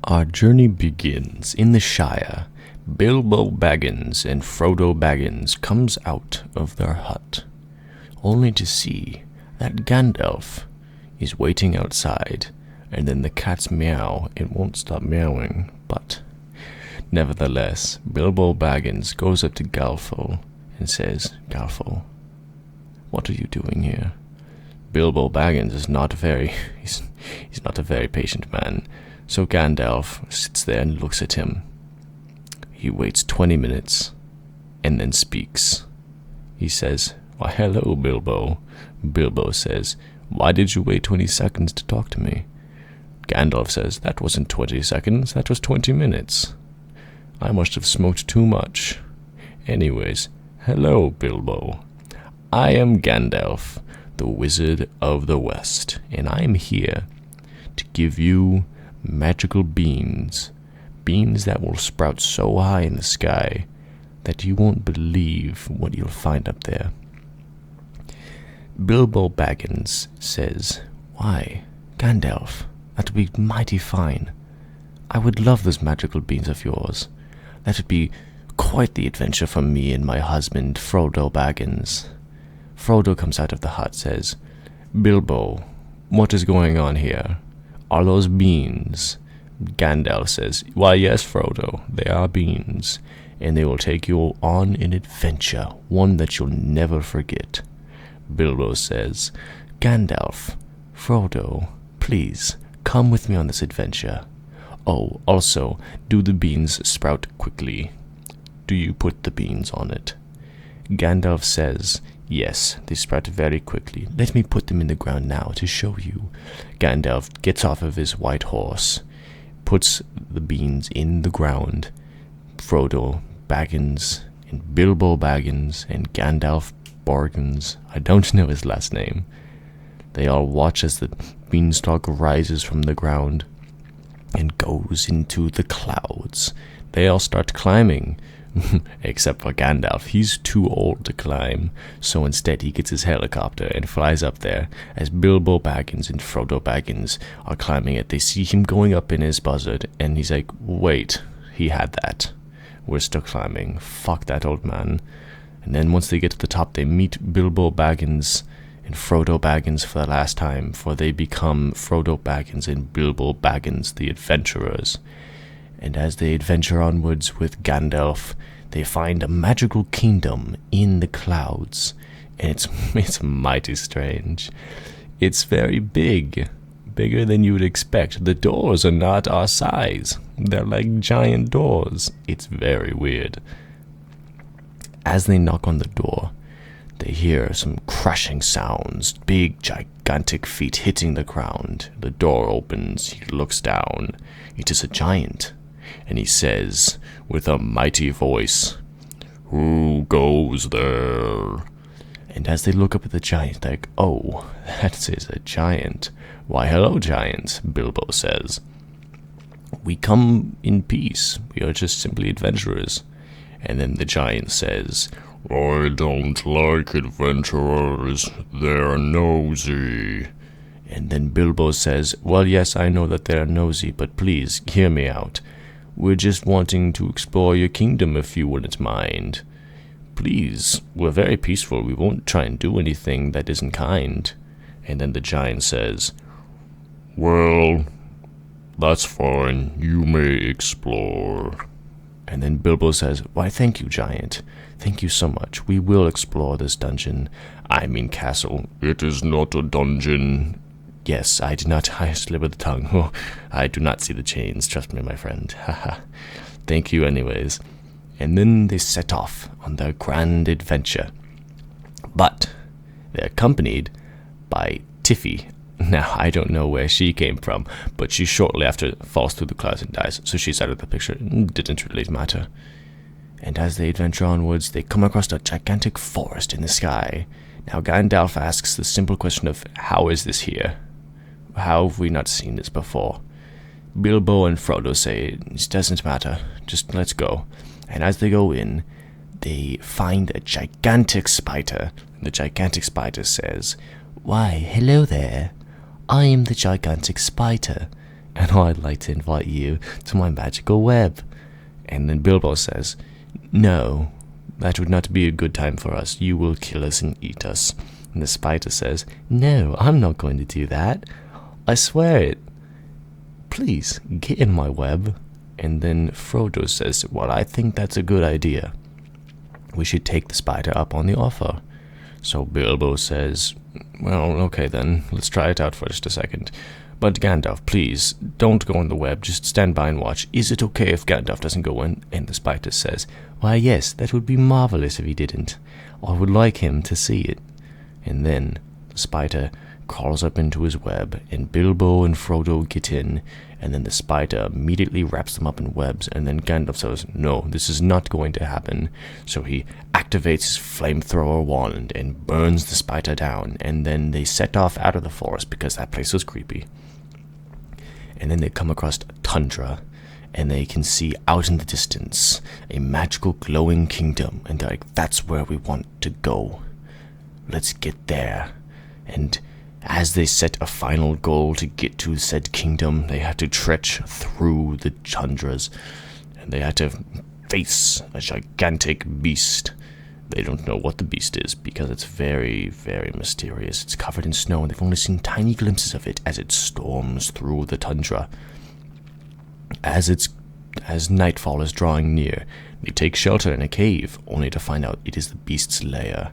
Our journey begins in the Shire. Bilbo Baggins and Frodo Baggins comes out of their hut, only to see that Gandalf is waiting outside, and then the cats meow. It won't stop meowing, but nevertheless, Bilbo Baggins goes up to Galfo and says, "Galfo, what are you doing here?" Bilbo Baggins is not he's not a very patient man, so Gandalf sits there and looks at him. He waits 20 minutes, and then speaks. He says, "Why, hello, Bilbo." Bilbo says, "Why did you wait 20 seconds to talk to me?" Gandalf says, "That wasn't 20 seconds, that was 20 minutes. I must have smoked too much. Anyways, hello, Bilbo. I am Gandalf, the Wizard of the West, and I am here to give you magical beans. Beans that will sprout so high in the sky that you won't believe what you'll find up there." Bilbo Baggins says, "Why, Gandalf, that would be mighty fine. I would love those magical beans of yours. That would be quite the adventure for me and my husband, Frodo Baggins." Frodo comes out of the hut, says, "Bilbo, what is going on here? Are those beans?" Gandalf says, "Why, yes, Frodo, they are beans, and they will take you on an adventure, one that you'll never forget." Bilbo says, "Gandalf, Frodo, please, come with me on this adventure. Oh, also, do the beans sprout quickly? Do you put the beans on it?" Gandalf says, "Yes, they sprout very quickly. Let me put them in the ground now to show you." Gandalf gets off of his white horse, puts the beans in the ground. Frodo Baggins and Bilbo Baggins and Gandalf Baggins, I don't know his last name, they all watch as the beanstalk rises from the ground and goes into the clouds. They all start climbing, except for Gandalf. He's too old to climb, so instead he gets his helicopter and flies up there. As Bilbo Baggins and Frodo Baggins are climbing it, they see him going up in his buzzard, and he's like, "Wait, he had that. We're still climbing. Fuck that old man." And then once they get to the top, they meet Bilbo Baggins and Frodo Baggins for the last time, for they become Frodo Baggins and Bilbo Baggins, the adventurers. And as they adventure onwards with Gandalf, they find a magical kingdom in the clouds, and it's mighty strange. It's very big, bigger than you would expect. The doors are not our size. They're like giant doors. It's very weird. As they knock on the door, they hear some crashing sounds, big, gigantic feet hitting the ground. The door opens, he looks down. It is a giant, and he says, with a mighty voice, "Who goes there?" And as they look up at the giant, they're like, "Oh, that is a giant. Why, hello, giant," Bilbo says. "We come in peace. We are just simply adventurers." And then the giant says, "I don't like adventurers. They're nosy." And then Bilbo says, "Well, yes, I know that they're nosy, but please, hear me out. We're just wanting to explore your kingdom if you wouldn't mind. Please, we're very peaceful. We won't try and do anything that isn't kind." And then the giant says, "Well, that's fine. You may explore." And then Bilbo says, "Why, thank you, giant. Thank you so much. We will explore this dungeon. I mean castle." "It is not a dungeon." "Yes, I slip of the tongue. Oh, I do not see the chains. Trust me, my friend. Haha. Thank you anyways." And then they set off on their grand adventure. But they're accompanied by Tiffy. Now, I don't know where she came from, but she shortly after falls through the clouds and dies, so she's out of the picture. It didn't really matter. And as they adventure onwards, they come across a gigantic forest in the sky. Now, Gandalf asks the simple question of, how is this here? How have we not seen this before? Bilbo and Frodo say, it doesn't matter, just let's go. And as they go in, they find a gigantic spider. And the gigantic spider says, "Why, hello there. I am the gigantic spider. and I'd like to invite you to my magical web. And then Bilbo says, no, that would not be a good time for us. You will kill us and eat us. And the spider says, no, I'm not going to do that. I swear it. Please, get in my web. And then Frodo says, well, I think that's a good idea. We should take the spider up on the offer. So Bilbo says, well, okay then, let's try it out for just a second. But Gandalf, please, don't go in the web, just stand by and watch. Is it okay if Gandalf doesn't go in? And the spider says, why yes, that would be marvelous if he didn't. I would like him to see it. And then the spider crawls up into his web, and Bilbo and Frodo get in, and then the spider immediately wraps them up in webs, and then Gandalf says, no, this is not going to happen. So he activates his flamethrower wand and burns the spider down, and then they set off out of the forest because that place was creepy. And then they come across a tundra, and they can see out in the distance a magical glowing kingdom, and they're like, that's where we want to go. Let's get there. And as they set a final goal to get to said kingdom, they had to trudge through the tundras, and they had to face a gigantic beast. They don't know what the beast is because it's very, very mysterious. It's covered in snow, and they've only seen tiny glimpses of it as it storms through the tundra. As nightfall is drawing near, they take shelter in a cave, only to find out it is the beast's lair.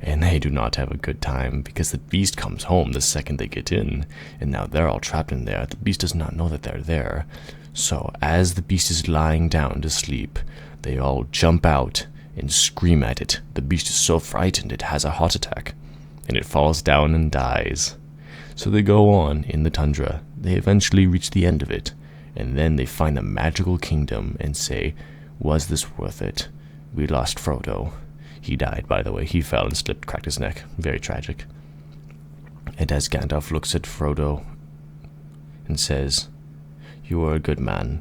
And they do not have a good time, because the beast comes home the second they get in, and now they're all trapped in there. The beast does not know that they're there. So, as the beast is lying down to sleep, they all jump out and scream at it. The beast is so frightened it has a heart attack, and it falls down and dies. So they go on in the tundra. They eventually reach the end of it, and then they find the magical kingdom and say, was this worth it? We lost Frodo. He died, by the way. He fell and slipped, cracked his neck. Very tragic. And as Gandalf looks at Frodo and says, you are a good man,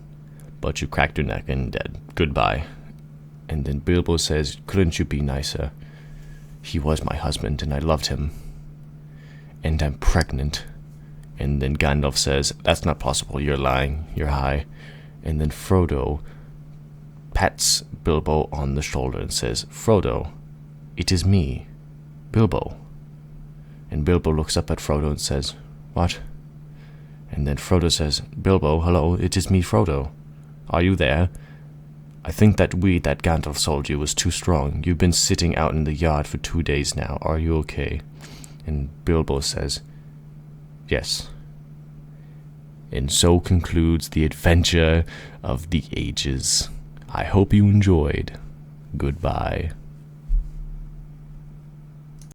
but you cracked your neck and dead. Goodbye. And then Bilbo says, couldn't you be nicer? He was my husband, and I loved him. And I'm pregnant. And then Gandalf says, that's not possible. You're lying. You're high. And then Frodo pats Bilbo on the shoulder and says, Frodo, it is me, Bilbo. And Bilbo looks up at Frodo and says, what? And then Frodo says, Bilbo, hello, it is me, Frodo. Are you there? I think that weed that Gandalf sold you was too strong. You've been sitting out in the yard for 2 days now. Are you okay? And Bilbo says, yes. And so concludes the adventure of the ages. I hope you enjoyed. Goodbye.